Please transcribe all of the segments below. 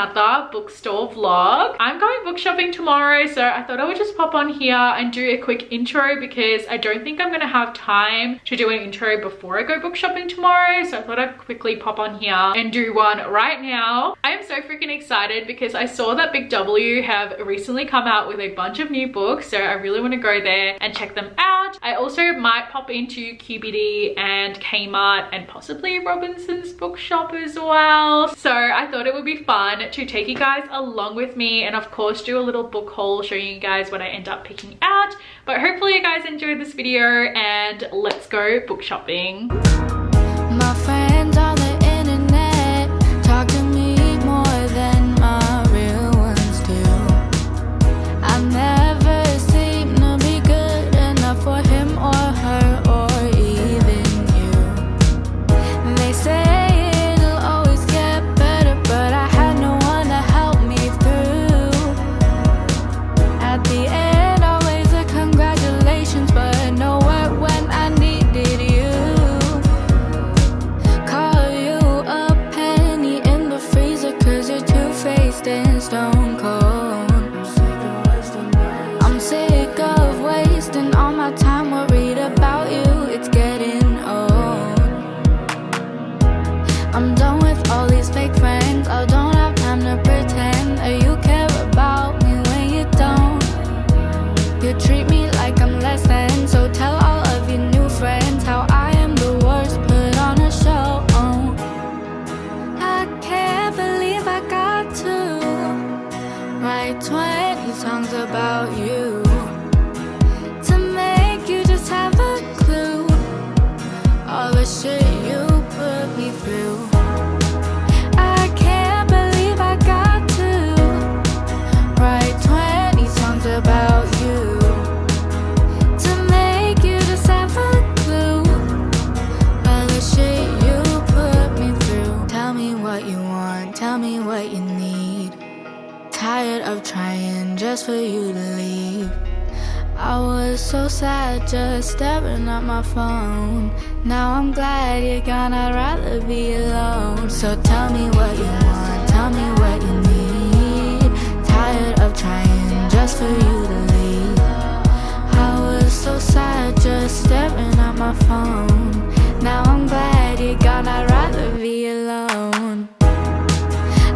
another bookstore vlog. I'm going book shopping tomorrow, so I thought I would just pop on here and do a quick intro because I don't think I'm going to have time to do an intro before I go book shopping tomorrow, so I thought I'd quickly pop on here and do one right now. I am so freaking excited because I saw that Big W have recently come out with a bunch of new books, so I really want to go there and check them out. I also might pop into QBD and Kmart and possibly Robinsons Bookshop as well. So I thought it would be fun to take you guys along with me and of course do a little book haul showing you guys what I end up picking out. But hopefully you guys enjoyed this video and let's go book shopping. My friends on the internet talk to me more than my real ones do. I never seem to be good enough for him or her or even you. They say it'll always get better, but I had no one to help me through. At the end, always a congratulations, but nowhere when I needed you. Call you a penny in the freezer, cause you're two-faced and stone cold. I'm sick of wasting all my time worried about you, it's getting old. I'm done with all these fake friends, I don't have time to pretend that you care about me when you don't. You treat me like I'm less than, so tell all of your new friends how I am the worst, put on a show. I can't believe I got to write 20 songs about you to make you just have a clue all the shit you put me through. I can't believe I got to write 20 songs about you to make you just have a clue all the shit you put me through. Tell me what you want, tell me what you need. Tired of trying just for you to leave. I was so sad just staring at my phone. Now I'm glad you're gone, I'd rather be alone. So tell me what you want, tell me what you need. Tired of trying just for you to leave. I was so sad just staring at my phone. Now I'm glad you're gone, I'd rather be alone.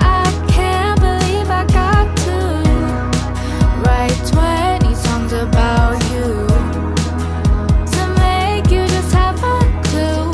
I can't believe I got to write 20 songs about you to make you just have a clue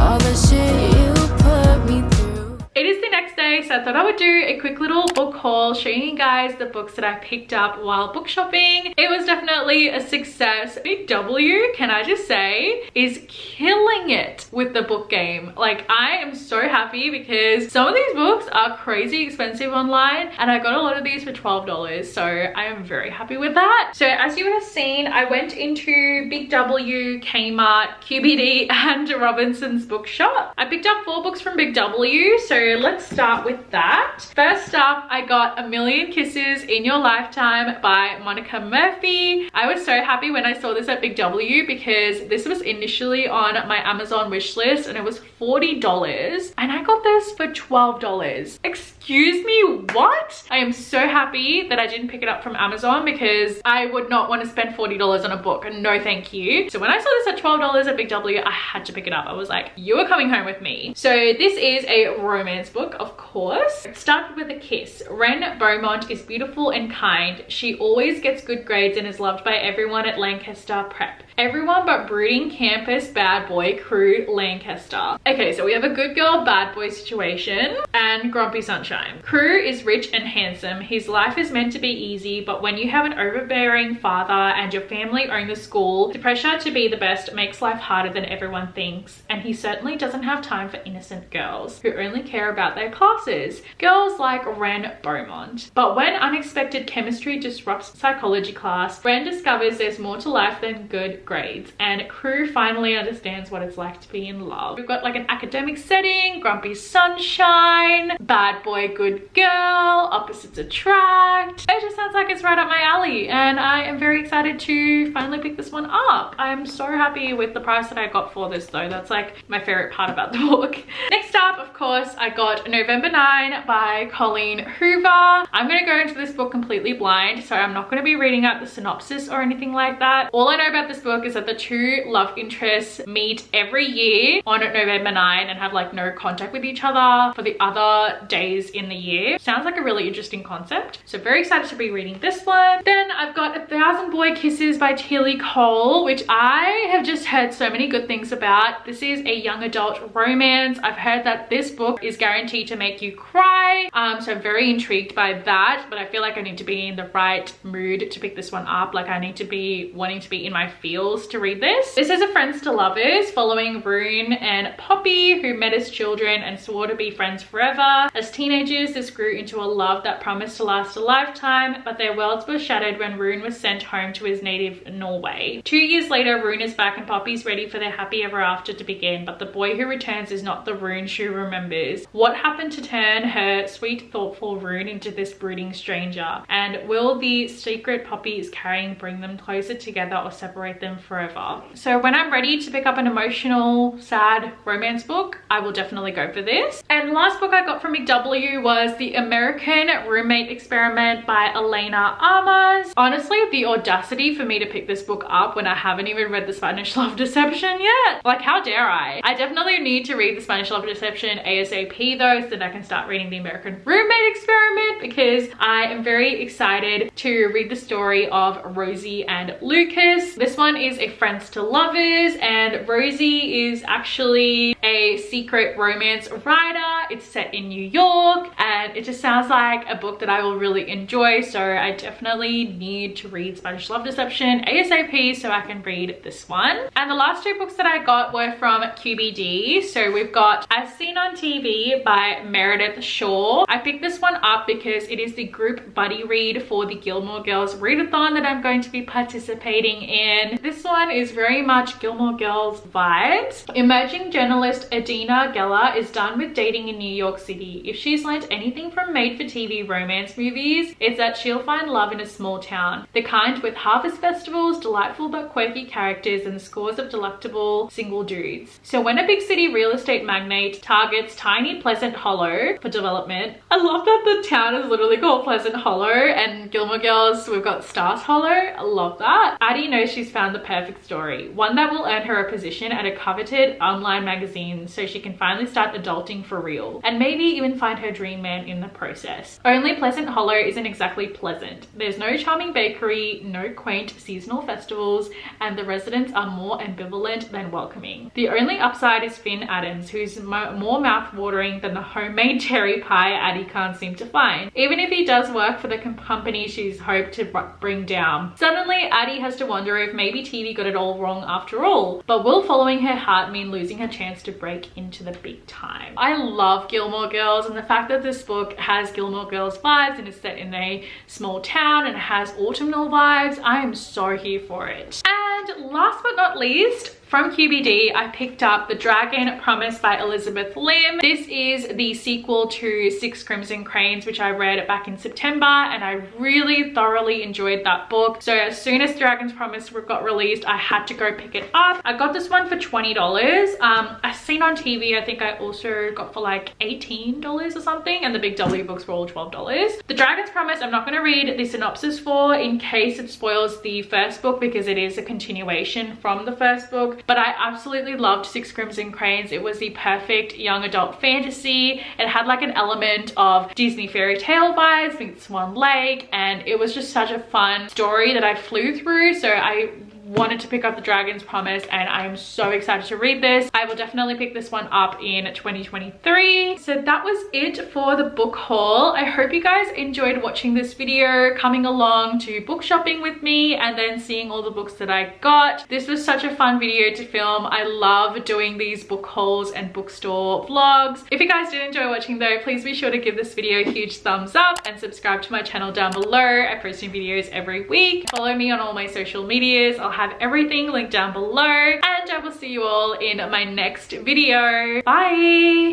all the shit you put me through. It is the next day, so I thought I would do a quick little book haul showing you guys the books that I picked up while book shopping. It was definitely a success. Big W, can I just say, is killing it with the book game. Like, I am so happy because some of these books are crazy expensive online and I got a lot of these for $12, so I am very happy with that. So as you would have seen, I went into Big W, Kmart, QBD and Robinsons Bookshop. I picked up 4 books from Big W, so let's start with that. First up, I got A Million Kisses in Your Lifetime by Monica Murphy. I was so happy when I saw this at Big W because this was initially on my Amazon wish list and it was $40 and I got this for $12. Excuse me, what? I am so happy that I didn't pick it up from Amazon because I would not want to spend $40 on a book. No thank you. So when I saw this at $12 at Big W, I had to pick it up. I was like, you are coming home with me. So this is a romance book, of course. It started with a kiss. Ren Beaumont is beautiful and kind. She always gets good grades and is loved by everyone at Lancaster Prep. Everyone but brooding campus bad boy Crew Lancaster. Okay, so we have a good girl bad boy situation and grumpy sunshine. Crew is rich and handsome. His life is meant to be easy, but when you have an overbearing father and your family own the school, the pressure to be the best makes life harder than everyone thinks, and he certainly doesn't have time for innocent girls who only care about their classes. Girls like Ren Beaumont. But when unexpected chemistry disrupts psychology class, Ren discovers there's more to life than good grades, and Crew finally understands what it's like to be in love. We've got like an academic setting, grumpy sunshine, bad boy, good girl, opposites attract. It just sounds like it's right up my alley, and I am very excited to finally pick this one up. I'm so happy with the price that I got for this though. That's like my favorite part about the book. Next up, of course, I got November 9 by Colleen Hoover. I'm going to go into this book completely blind, so I'm not going to be reading out the synopsis or anything like that. All I know about this book is that the two love interests meet every year on November 9 and have like no contact with each other for the other days in the year. Sounds like a really interesting concept. So very excited to be reading this one. Then I've got 1,000 Boy Kisses by Tilly Cole, which I have just heard so many good things about. This is a young adult romance. I've heard that this book is guaranteed to make you cry. So I'm very intrigued by that, but I feel like I need to be in the right mood to pick this one up. Like I need to be wanting to be in my feels to read this. This is a friends to lovers following Rune and Poppy, who met as children and swore to be friends forever. As teenagers, this grew into a love that promised to last a lifetime, but their worlds were shattered when Rune was sent home to his native Norway. 2 years later, Rune is back and Poppy's ready for their happy ever after to begin, but the boy who returns is not the Rune she remembers. What happened to turn her sweet, thoughtful Rune into this brooding stranger? And will the secret Poppy is carrying bring them closer together or separate them forever? So when I'm ready to pick up an emotional, sad romance book, I will definitely go for this. And last book I got from McW was The American Roommate Experiment by Elena Armas. Honestly, the audacity for me to pick this book up when I haven't even read The Spanish Love Deception yet. Like, how dare I? I definitely need to read The Spanish Love Deception ASAP though, so that I can start reading The American Roommate Experiment, because I am very excited to read the story of Rosie and Lucas. This one is a friends to lovers, and Rosie is actually a secret romance writer. It's set in New York, and it just sounds like a book that I will really enjoy, so I definitely need to read Spanish Love Deception ASAP so I can read this one. And the last two books that I got were from QBD. So we've got As Seen on TV by Meredith Shaw. I picked this one up because it is the group buddy read for the Gilmore Girls readathon that I'm going to be participating in. This one is very much Gilmore Girls vibes. Emerging journalist Adina Geller is done with dating in New York City. If she's learnt anything from made-for-TV romance movies, it's that she'll find love in a small town. The kind with harvest festivals, delightful but quirky characters, and scores of delectable single dudes. So when a big city real estate magnate targets tiny Pleasant Hollow for development, I love that the town is literally called Pleasant Hollow, and Gilmore Girls, we've got Stars Hollow. I love that. Addie knows she's found the perfect story, one that will earn her a position at a coveted online magazine so she can finally start adulting for real, and maybe even find her dream man in the process. Only Pleasant Hollow isn't exactly pleasant. There's no charming bakery, no quaint seasonal festivals, and the residents are more ambivalent than welcoming. The only upside is Finn Adams, who's more mouth-watering than the homemade cherry pie Addie can't seem to find, even if he does work for the company she's hoped to bring down. Suddenly, Addie has to wonder if maybe TV got it all wrong after all, but will following her heart mean losing her chance to break into the big time? I love Gilmore Girls, and the fact that this book has Gilmore Girls vibes and is set in a small town and has autumnal vibes, I am so here for it. And last but not least, from QBD, I picked up The Dragon Promise by Elizabeth Lim. This is the sequel to Six Crimson Cranes, which I read back in September, and I really thoroughly enjoyed that book. So as soon as Dragon's Promise got released, I had to go pick it up. I got this one for $20. I've seen on TV, I think I also got for like $18 or something, and the Big W books were all $12. The Dragon's Promise, I'm not going to read the synopsis for in case it spoils the first book, because it is a continuation from the first book. But I absolutely loved Six Crimson Cranes. It was the perfect young adult fantasy. It had like an element of Disney fairy tale vibes meets Swan Lake, and it was just such a fun story that I flew through. So I wanted to pick up The Dragon's Promise, and I am so excited to read this. I will definitely pick this one up in 2023. So that was it for the book haul. I hope you guys enjoyed watching this video, coming along to book shopping with me, and then seeing all the books that I got. This was such a fun video to film. I love doing these book hauls and bookstore vlogs. If you guys did enjoy watching though, please be sure to give this video a huge thumbs up and subscribe to my channel down below. I post new videos every week. Follow me on all my social medias. I'll have everything linked down below, and I will see you all in my next video. Bye.